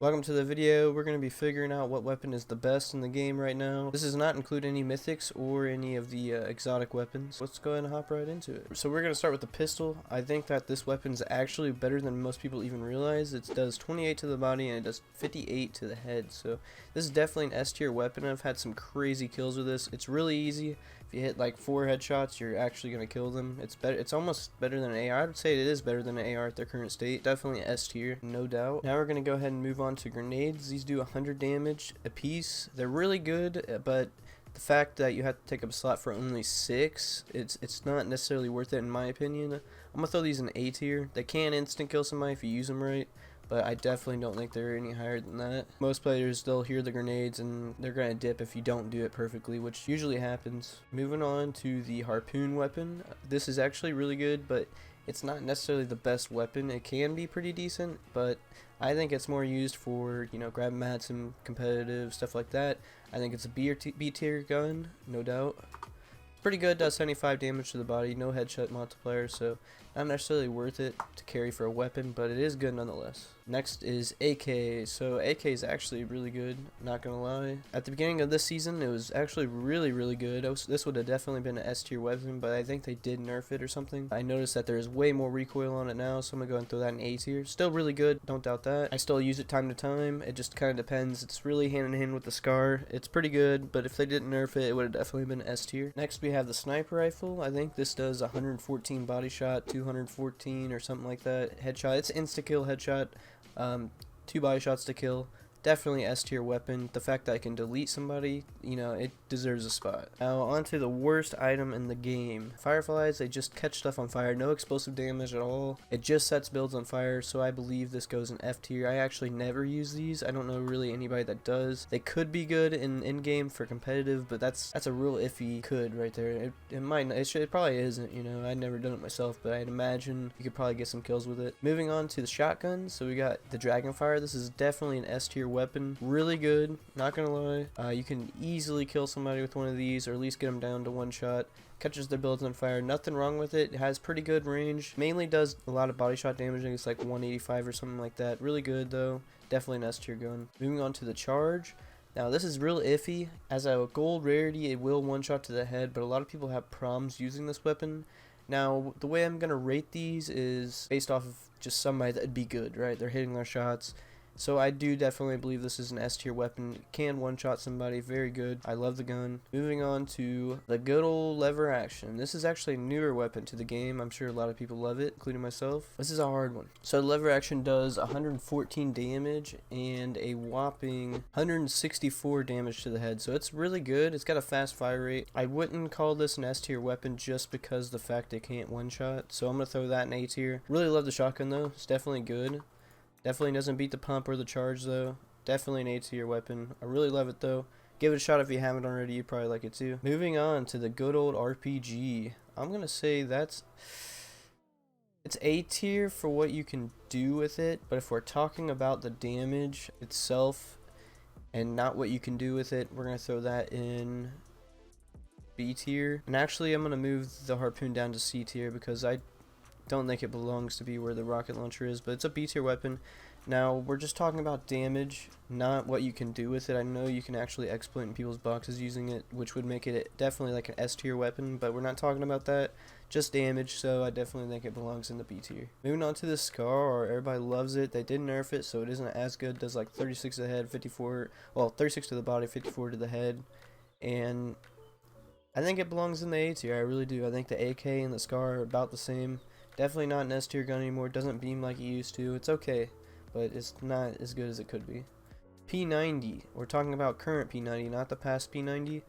Welcome to the video. We're going to be figuring out what weapon is the best in the game right now. This does not include any mythics or any of the exotic weapons. Let's go ahead and hop right into it. So we're going to start with the pistol. I think that this weapon is actually better than most people even realize. It does 28 to the body and it does 58 to the head. So this is definitely an S tier weapon. I've had some crazy kills with this. It's really easy. If you hit like 4 headshots, you're actually going to kill them. It's better. It's almost better than an AR. I would say it is better than an AR at their current state. Definitely S tier, no doubt. Now we're going to go ahead and move on to grenades. These do 100 damage a piece. They're really good, but the fact that you have to take up a slot for only 6, it's not necessarily worth it in my opinion. I'm gonna throw these in A tier. They can instant kill somebody if you use them right, but I definitely don't think they're any higher than that. Most players, they'll hear the grenades and they're gonna dip if you don't do it perfectly, which usually happens. Moving on to the harpoon weapon. This is actually really good, but it's not necessarily the best weapon. It can be pretty decent, but I think it's more used for, you know, grabbing mats and competitive stuff like that. I think it's a B tier gun, no doubt. Pretty good, does 75 damage to the body, no headshot multiplier, so not necessarily worth it to carry for a weapon, but it is good nonetheless. Next is AK. So AK is actually really good, not gonna lie. At the beginning of this season, it was actually really good. This would have definitely been an S tier weapon, but I think they did nerf it or something. I noticed that there's way more recoil on it now, so I'm gonna go and throw that in A tier. Still really good, don't doubt that. I still use it time to time. It just kind of depends. It's really hand in hand with the SCAR. It's pretty good, but if they didn't nerf it, it would have definitely been S tier. Next we have the sniper rifle. I think this does 114 body shot, 214 or something like that headshot. It's insta kill headshot, 2 body shots to kill. Definitely S tier weapon. The fact that I can delete somebody, you know, it deserves a spot. Now onto the worst item in the game. Fireflies, they just catch stuff on fire. No explosive damage at all. It just sets builds on fire, so I believe this goes in F tier. I actually never use these. I don't know really anybody that does. They could be good in game for competitive, but that's a real iffy could right there. It probably isn't, you know. I've never done it myself, but I'd imagine you could probably get some kills with it. Moving on to the shotgun. So we got the Dragonfire. This is definitely an S tier weapon, really good, not gonna lie. You can easily kill somebody with one of these, or at least get them down to 1 shot. Catches their builds on fire, nothing wrong with it. It has pretty good range, mainly does a lot of body shot damage. I think it's like 185 or something like that. Really good though, definitely an S tier gun. Moving on to the charge. Now this is real iffy. As a gold rarity, it will 1-shot to the head, but a lot of people have problems using this weapon. Now the way I'm gonna rate these is based off of just somebody that'd be good, right? They're hitting their shots. So I do definitely believe this is an S tier weapon. It can 1-shot somebody, very good. I love the gun. Moving on to the good old lever action. This is actually a newer weapon to the game. I'm sure a lot of people love it, including myself. This is a hard one. So the lever action does 114 damage and a whopping 164 damage to the head. So it's really good. It's got a fast fire rate. I wouldn't call this an S tier weapon just because the fact it can't 1-shot. So I'm gonna throw that in A tier. Really love the shotgun though. It's definitely good. Definitely doesn't beat the pump or the charge though. Definitely an A tier weapon. I really love it though. Give it a shot if you haven't already. You'd probably like it too. Moving on to the good old RPG. I'm gonna say it's A tier for what you can do with it, but if we're talking about the damage itself and not what you can do with it, we're gonna throw that in B tier. And actually I'm gonna move the harpoon down to C tier because I don't think it belongs to be where the rocket launcher is, but it's a B tier weapon. Now we're just talking about damage, not what you can do with it. I know you can actually exploit in people's boxes using it, which would make it definitely like an S tier weapon, but we're not talking about that, just damage. So I definitely think it belongs in the B tier. Moving on to the SCAR. Everybody loves it. They did nerf it, so it isn't as good. It does like 36 to the head, 54, well 36 to the body, 54 to the head, and I think it belongs in the A tier. I really do. I think the AK and the SCAR are about the same. Definitely not an S tier gun anymore. It doesn't beam like it used to. It's okay, but it's not as good as it could be. P90. We're talking about current P90, not the past P90.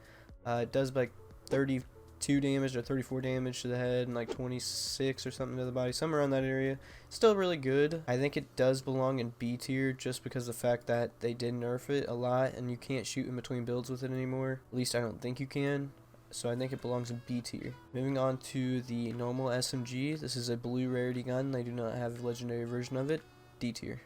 It does like 32 damage or 34 damage to the head and like 26 or something to the body, somewhere around that area. Still really good. I think it does belong in B tier just because of the fact that they did nerf it a lot and you can't shoot in between builds with it anymore. At least I don't think you can. So I think it belongs in B tier. Moving on to the normal SMG. This is a blue rarity gun. They do not have a legendary version of it. D tier.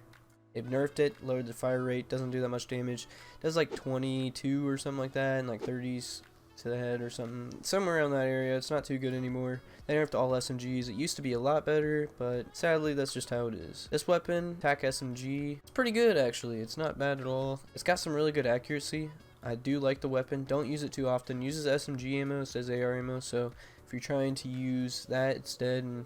It nerfed it, lowered the fire rate, doesn't do that much damage. Does like 22 or something like that, and like 30s, to the head or something. Somewhere around that area. It's not too good anymore. They nerfed all SMGs. It used to be a lot better, but sadly that's just how it is. This weapon, TAC SMG, it's pretty good actually. It's not bad at all. It's got some really good accuracy. I do like the weapon. Don't use it too often. Uses SMG ammo, it says AR ammo, so if you're trying to use that instead and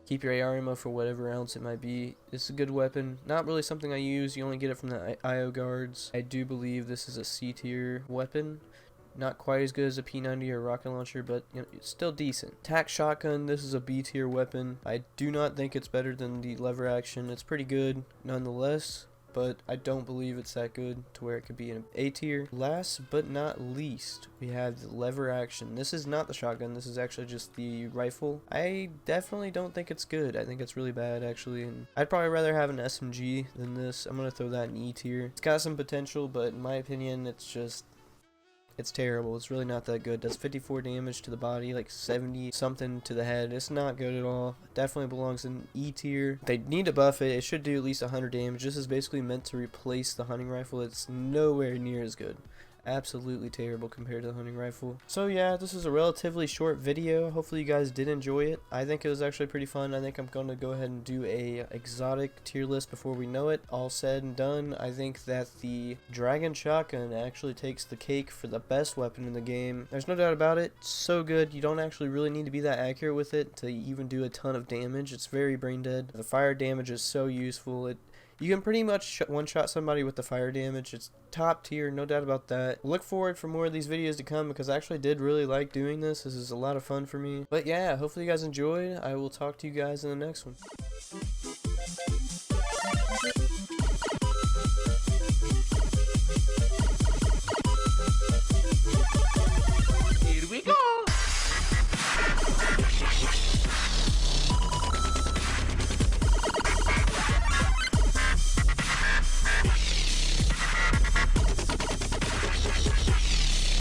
keep your AR ammo for whatever else it might be, it's a good weapon. Not really something I use. You only get it from the IO guards. I do believe this is a C tier weapon. Not quite as good as a P90 or rocket launcher, but you know, it's still decent. TAC shotgun, this is a B tier weapon. I do not think it's better than the lever action. It's pretty good nonetheless, but I don't believe it's that good to where it could be an A tier. Last but not least, we have the lever action. This is not the shotgun, this is actually just the rifle. I definitely don't think it's good. I think it's really bad actually, and I'd probably rather have an SMG than this. I'm gonna throw that in E tier. It's got some potential, but in my opinion, it's terrible. It's really not that good. Does 54 damage to the body, like 70 something to the head. It's not good at all. Definitely belongs in E tier. They need to buff it. It should do at least 100 damage. This is basically meant to replace the hunting rifle. It's nowhere near as good. Absolutely terrible compared to the hunting rifle. So yeah, this is a relatively short video. Hopefully you guys did enjoy it. I think it was actually pretty fun. I think I'm going to go ahead and do a exotic tier list before we know it. All said and done, I think that the dragon shotgun actually takes the cake for the best weapon in the game. There's no doubt about it. It's so good. You don't actually really need to be that accurate with it to even do a ton of damage. It's very brain dead. The fire damage is so useful. You can pretty much one-shot somebody with the fire damage. It's top tier, no doubt about that. Look forward for more of these videos to come because I actually did really like doing this. This is a lot of fun for me. But yeah, hopefully you guys enjoyed. I will talk to you guys in the next one.